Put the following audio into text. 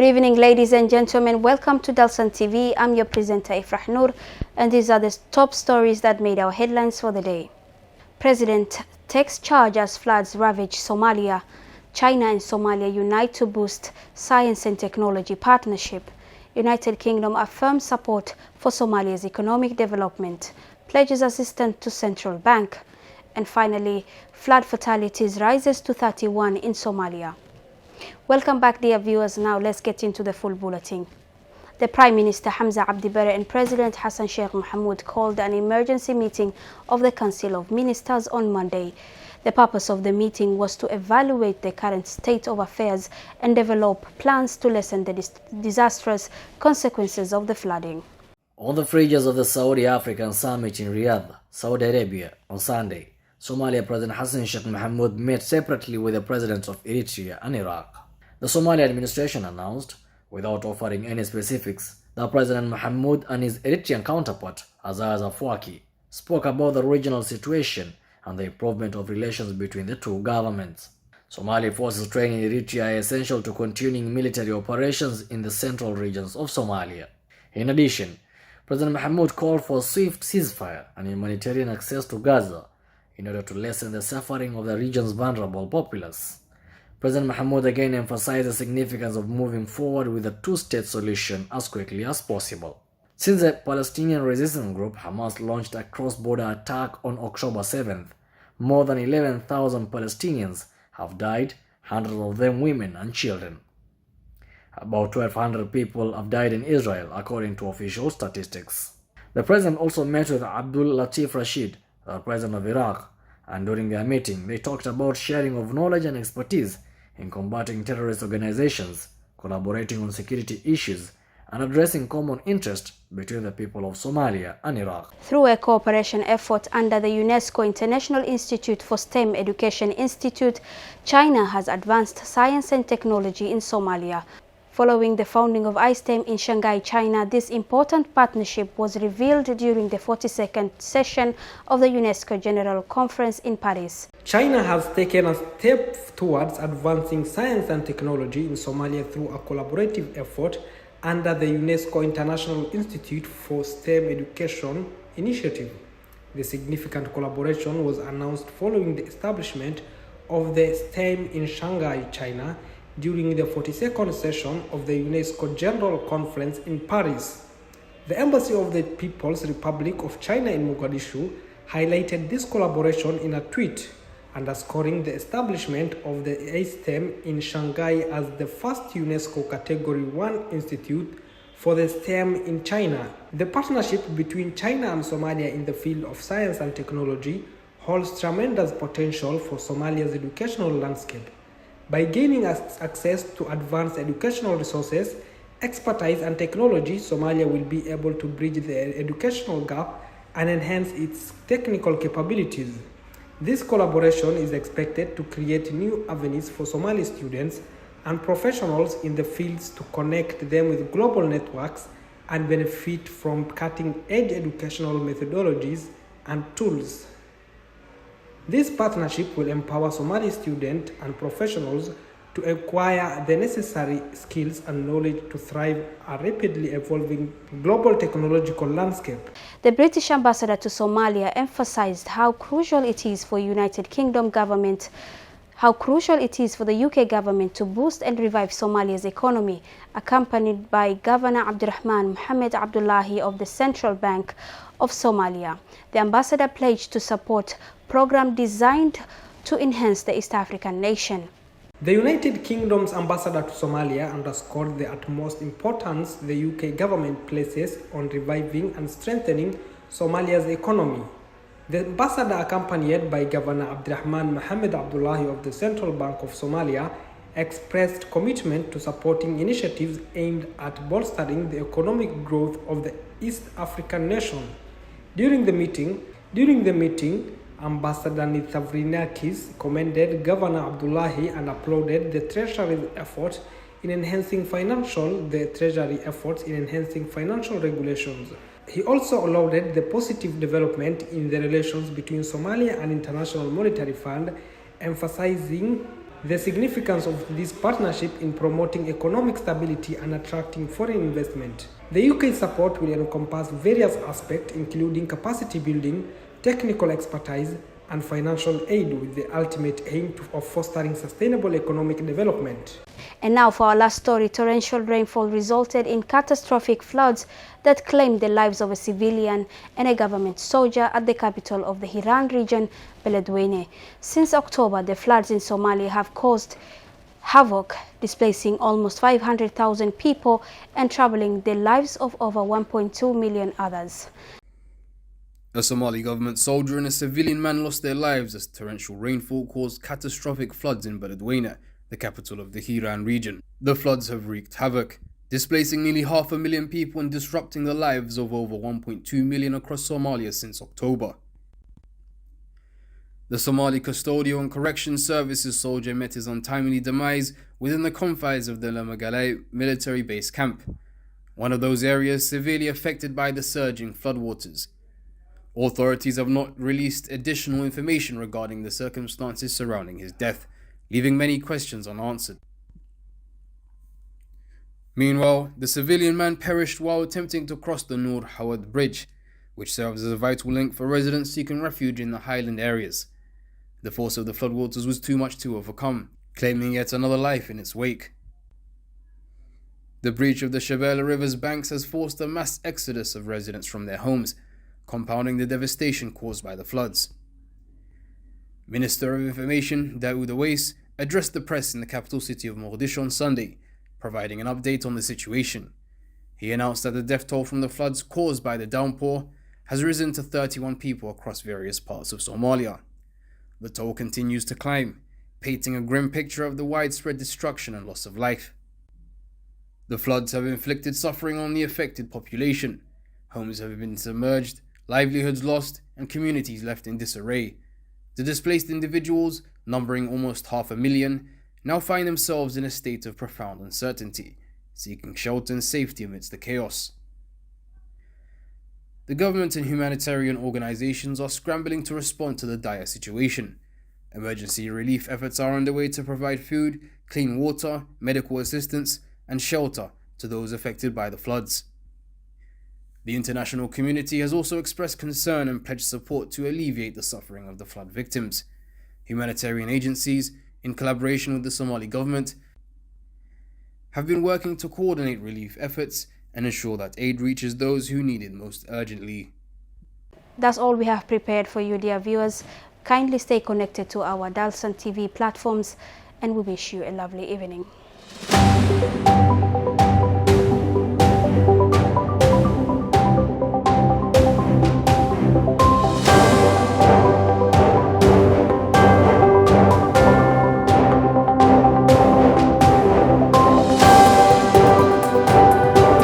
evening, ladies and gentlemen. Welcome to Dalsan TV. I'm your presenter, Ifrah Noor, and these are the top stories that made our headlines for the day. President takes charge as floods ravage Somalia. China and Somalia unite to boost science and technology partnership. United Kingdom affirms support for Somalia's economic development, pledges assistance to central bank. And finally, flood fatalities rises to 31 in Somalia. Welcome back, dear viewers. Now let's get into the full bulletin. The Prime Minister Hamza Abdi Barre and President Hassan Sheikh Mohamud called an emergency meeting of the Council of Ministers on Monday. The purpose of the meeting was to evaluate the current state of affairs and develop plans to lessen the disastrous consequences of the flooding. On the fringes of the Saudi African Summit in Riyadh, Saudi Arabia, on Sunday, Somalia President Hassan Sheikh Mohamud met separately with the presidents of Eritrea and Iraq. The Somali administration announced, without offering any specifics, that President Mohamud and his Eritrean counterpart, Azaz Afwerki, spoke about the regional situation and the improvement of relations between the two governments. Somali forces training in Eritrea are essential to continuing military operations in the central regions of Somalia. In addition, President Mohamud called for swift ceasefire and humanitarian access to Gaza in order to lessen the suffering of the region's vulnerable populace. President Mohamud again emphasized the significance of moving forward with a two-state solution as quickly as possible. Since the Palestinian resistance group Hamas launched a cross-border attack on October 7th, more than 11,000 Palestinians have died, hundreds of them women and children. About 1,200 people have died in Israel, according to official statistics. The president also met with Abdul Latif Rashid, the president of Iraq, and during their meeting, they talked about sharing of knowledge and expertise in combating terrorist organizations, collaborating on security issues, and addressing common interest between the people of Somalia and Iraq. Through a cooperation effort under the UNESCO International Institute for STEM Education Institute, China has advanced science and technology in Somalia. Following the founding of iSTEM in Shanghai, China, this important partnership was revealed during the 42nd session of the UNESCO General Conference in Paris. China has taken a step towards advancing science and technology in Somalia through a collaborative effort under the UNESCO International Institute for STEM Education initiative. The significant collaboration was announced following the establishment of the STEM in Shanghai, China, during the 42nd session of the UNESCO General Conference in Paris. The Embassy of the People's Republic of China in Mogadishu highlighted this collaboration in a tweet, underscoring the establishment of the iSTEM in Shanghai as the first UNESCO Category 1 institute for the STEM in China. The partnership between China and Somalia in the field of science and technology holds tremendous potential for Somalia's educational landscape. By gaining access to advanced educational resources, expertise and technology, Somalia will be able to bridge the educational gap and enhance its technical capabilities. This collaboration is expected to create new avenues for Somali students and professionals in the fields to connect them with global networks and benefit from cutting-edge educational methodologies and tools. This partnership will empower Somali students and professionals to acquire the necessary skills and knowledge to thrive in a rapidly evolving global technological landscape. The British ambassador to Somalia emphasized how crucial it is for the UK government to boost and revive Somalia's economy, accompanied by Governor Abdurrahman Mohamed Abdullahi of the Central Bank of Somalia. The ambassador pledged to support program designed to enhance the East African nation. The United Kingdom's ambassador to Somalia underscored the utmost importance the UK government places on reviving and strengthening Somalia's economy. The ambassador, accompanied by Governor Abdurrahman Mohamed Abdullahi of the Central Bank of Somalia, expressed commitment to supporting initiatives aimed at bolstering the economic growth of the East African nation. During the meeting, Ambassador Nithavrinakis commended Governor Abdullahi and applauded the Treasury's efforts in enhancing financial regulations. He also lauded the positive development in the relations between Somalia and International Monetary Fund, emphasizing The significance of this partnership in promoting economic stability and attracting foreign investment. The UK's support will encompass various aspects including capacity building, technical expertise, and financial aid with the ultimate aim of fostering sustainable economic development. And now for our last story, torrential rainfall resulted in catastrophic floods that claimed the lives of a civilian and a government soldier at the capital of the Hiran region, Beledweyne. Since October, the floods in Somalia have caused havoc, displacing almost 500,000 people and troubling the lives of over 1.2 million others. A Somali government soldier and a civilian man lost their lives as torrential rainfall caused catastrophic floods in Beledweyne, the capital of the Hiran region. The floods have wreaked havoc, displacing nearly 500,000 people and disrupting the lives of over 1.2 million across Somalia since October. The Somali Custodial and Corrections Services soldier met his untimely demise within the confines of the Lamagale military base camp, one of those areas severely affected by the surging floodwaters. Authorities have not released additional information regarding the circumstances surrounding his death, leaving many questions unanswered. Meanwhile, the civilian man perished while attempting to cross the Nur Hawad Bridge, which serves as a vital link for residents seeking refuge in the highland areas. The force of the floodwaters was too much to overcome, claiming yet another life in its wake. The breach of the Shabelle River's banks has forced a mass exodus of residents from their homes, compounding the devastation caused by the floods. Minister of Information Daoud Awais addressed the press in the capital city of Mogadishu on Sunday, providing an update on the situation. He announced that the death toll from the floods caused by the downpour has risen to 31 people across various parts of Somalia. The toll continues to climb, painting a grim picture of the widespread destruction and loss of life. The floods have inflicted suffering on the affected population. Homes have been submerged, livelihoods lost, and communities left in disarray. The displaced individuals, numbering almost 500,000, now find themselves in a state of profound uncertainty, seeking shelter and safety amidst the chaos. The government and humanitarian organizations are scrambling to respond to the dire situation. Emergency relief efforts are underway to provide food, clean water, medical assistance, and shelter to those affected by the floods. The international community has also expressed concern and pledged support to alleviate the suffering of the flood victims. Humanitarian agencies, in collaboration with the Somali government, have been working to coordinate relief efforts and ensure that aid reaches those who need it most urgently. That's all we have prepared for you, dear viewers. Kindly stay connected to our Dalsan TV platforms, and we wish you a lovely evening.